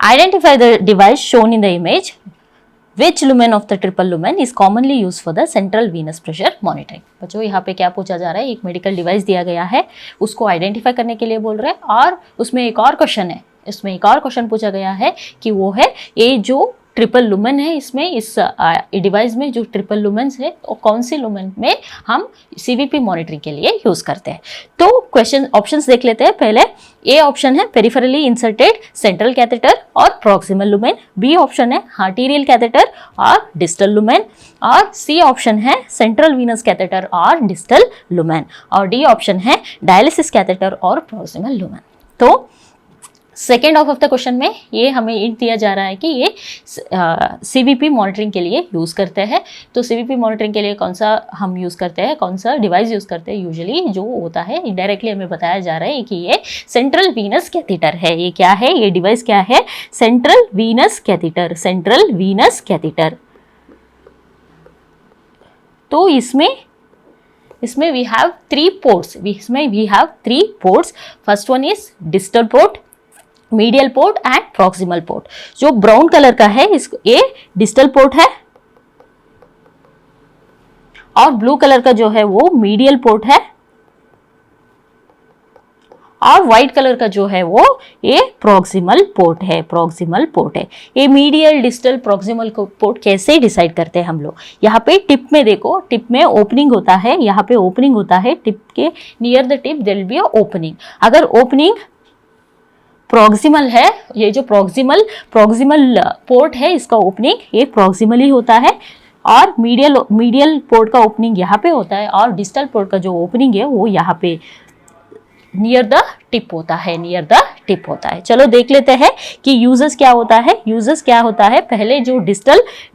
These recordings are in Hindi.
Identify the device shown in the image. Which lumen of the triple lumen is commonly used for the central venous pressure monitoring? बच्चों यहाँ पे क्या पूछा जा रहा है, एक मेडिकल डिवाइस दिया गया है, उसको आइडेंटिफाई करने के लिए बोल रहे हैं, और उसमें एक और क्वेश्चन है, इसमें एक और क्वेश्चन पूछा गया है कि वो है ये जो ट्रिपल लुमेन है, इसमें इस डिवाइस में जो ट्रिपल लुमेन्स है वो कौन सी लुमेन में हम सीवीपी मॉनिटरिंग के लिए यूज करते हैं। तो क्वेश्चन ऑप्शंस देख लेते हैं। पहले ए ऑप्शन है पेरिफेरली इंसर्टेड सेंट्रल कैथेटर और प्रॉक्सिमल लुमेन, बी ऑप्शन है आर्टीरियल कैथेटर और डिस्टल लुमेन, और सी ऑप्शन है सेंट्रल वीनस कैथेटर और डिस्टल लुमेन, और डी ऑप्शन है डायलिसिस कैथेटर और प्रॉक्सिमल लुमेन। तो सेकेंड ऑफ द क्वेश्चन में ये हमें इंट दिया जा रहा है कि ये सीवीपी मॉनिटरिंग के लिए यूज़ करते हैं। तो सीवीपी मॉनिटरिंग के लिए कौन सा हम यूज़ करते हैं, कौन सा डिवाइस यूज़ करते हैं, यूजुअली जो होता है इनडायरेक्टली हमें बताया जा रहा है कि ये सेंट्रल वीनस कैथेटर है। ये क्या है, ये डिवाइस क्या है, central venous catheter, central venous catheter. तो इसमें वी हैव थ्री पोर्ट्स, इसमें we have three ports. First one is distal port, medial port and proximal port. जो ब्राउन कलर का है ये डिस्टल पोर्ट है, और ब्लू कलर का जो है वो मीडियल पोर्ट है, और व्हाइट कलर का जो है वो ये प्रॉक्सिमल पोर्ट है, प्रॉक्सिमल पोर्ट है। ये मीडियल डिस्टल प्रॉक्सिमल पोर्ट कैसे डिसाइड करते हैं हम लोग, यहाँ पे टिप में देखो, टिप में ओपनिंग होता है, यहाँ पे ओपनिंग होता है, टिप के near the tip there will be a opening. अगर ओपनिंग प्रॉक्सिमल है, ये जो प्रॉक्सिमल पोर्ट है इसका ओपनिंग ये प्रॉक्सिमल ही होता है, और मीडियल पोर्ट का ओपनिंग यहाँ पे होता है, और डिस्टल पोर्ट का जो ओपनिंग है वो यहाँ पे नियर द टिप होता है, नियर द टिप होता है। चलो देख लेते हैं कि यूजेस क्या होता है, यूजेस क्या होता है। पहले जो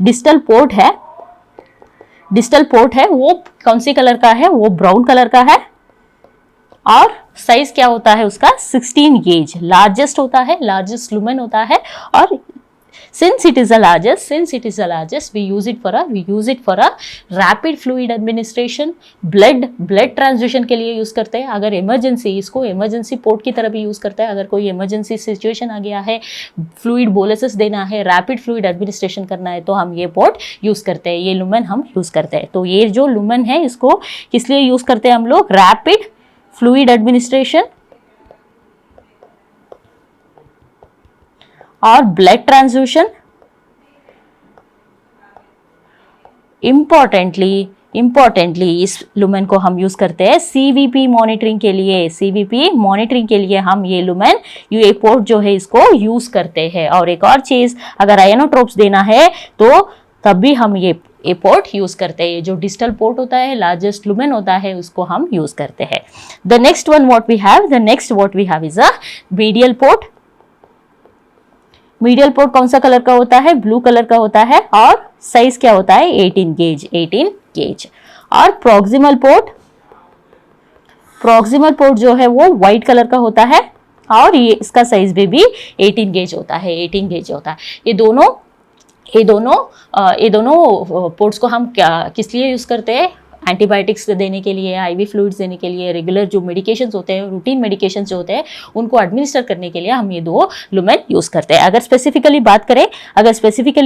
डिस्टल पोर्ट है वो कौन सी कलर का है, वो ब्राउन कलर का है, और साइज क्या होता है उसका 16 गेज, लार्जेस्ट होता है, लार्जेस्ट लुमेन होता है। और since it is the largest we use it for a rapid fluid administration, blood transfusion के लिए यूज करते हैं। अगर इमरजेंसी, इसको इमरजेंसी पोर्ट की तरह भी यूज करते हैं। अगर कोई इमरजेंसी सिचुएशन आ गया है, फ्लूइड बोलेसिस देना है, रैपिड फ्लूइड एडमिनिस्ट्रेशन करना है, तो हम ये पोर्ट यूज करते हैं, ये लुमेन हम यूज करते हैं। तो ये जो लुमेन है इसको किस लिए यूज करते हैं हम लोग, रैपिड फ्लूइड एडमिनिस्ट्रेशन और ब्लड ट्रांसफ्यूशन। इंपॉर्टेंटली इस लुमेन को हम यूज करते हैं सीवीपी मॉनिटरिंग के लिए। सीवीपी मॉनिटरिंग के लिए हम ये लुमेन, ये पोर्ट जो है इसको यूज करते हैं। और एक और चीज, अगर आयनोट्रोप्स देना है तो तब भी हम ये पोर्ट यूज करते हैं। जो डिस्टल पोर्ट होता है, लार्जेस्ट लुमेन होता है, उसको हम यूज करते हैं। The next what we have is a medial port. Medial port कौन सा कलर का होता है, ब्लू कलर का होता है, और साइज क्या होता है 18 गेज। और प्रॉक्सिमल पोर्ट जो है वो व्हाइट कलर का होता है, और ये इसका साइज भी 18 गेज होता है, 18 गेज होता है। ये दोनों पोर्ट्स को हम किस लिए यूज करते हैं, एंटीबायोटिक्स देने के लिए, आईवी फ्लूइड्स देने के लिए, रेगुलर जो मेडिकेशंस होते हैं, रूटीन मेडिकेशंस जो होते हैं, उनको एडमिनिस्टर करने के लिए हम ये दो लुमेन यूज करते हैं। अगर स्पेसिफिकली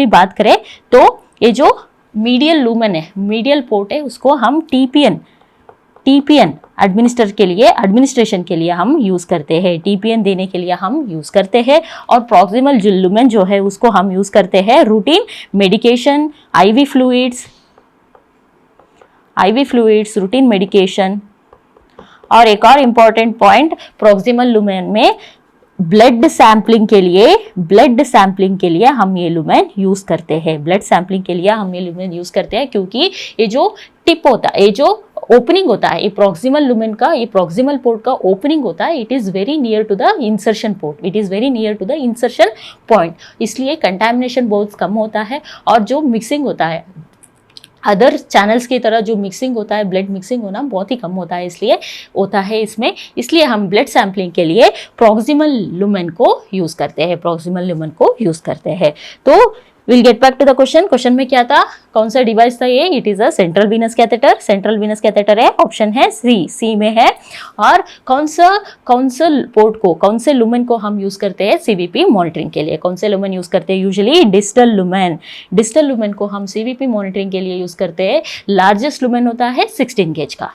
बात करें तो ये जो मीडियल लुमेन है, मीडियल पोर्ट है, उसको हम टीपीएन एडमिनिस्ट्रेशन के लिए हम यूज करते हैं, टीपीएन देने के लिए हम यूज करते हैं। और प्रॉक्सिमल लुमेन जो है उसको हम यूज करते हैं routine medication, ivy fluids, routine medication. और एक और इम्पॉर्टेंट पॉइंट, प्रॉक्सिमल लुमेन में ब्लड सैंपलिंग के लिए हम ये लुमेन यूज करते हैं, क्योंकि ये जो टिप होता है, ये जो ओपनिंग होता है, ये प्रॉक्सिमल लुमेन का, ये प्रॉक्सिमल पोर्ट का ओपनिंग होता है, it is very near to the insertion point, इसलिए कंटैमिनेशन बहुत कम होता है। और जो मिक्सिंग होता है अदर चैनल्स की तरह, जो मिक्सिंग होता है, ब्लड मिक्सिंग होना बहुत ही कम होता है, इसलिए हम ब्लड सैंपलिंग के लिए प्रॉक्सिमल लुमेन को यूज करते हैं, तो will get back to the question. Question में क्या था, कौन सा डिवाइस था ये, it is a central venous catheter. Central venous catheter है, ऑप्शन है सी में है। और कौन सा पोर्ट को, कौन से लुमेन को हम यूज करते हैं सीवीपी मॉनिटरिंग के लिए, कौन से लुमेन यूज करते हैं, usually distal lumen. Distal lumen को हम सीवीपी मॉनिटरिंग के लिए यूज करते हैं। लार्जेस्ट लुमेन होता है 16 गेज का,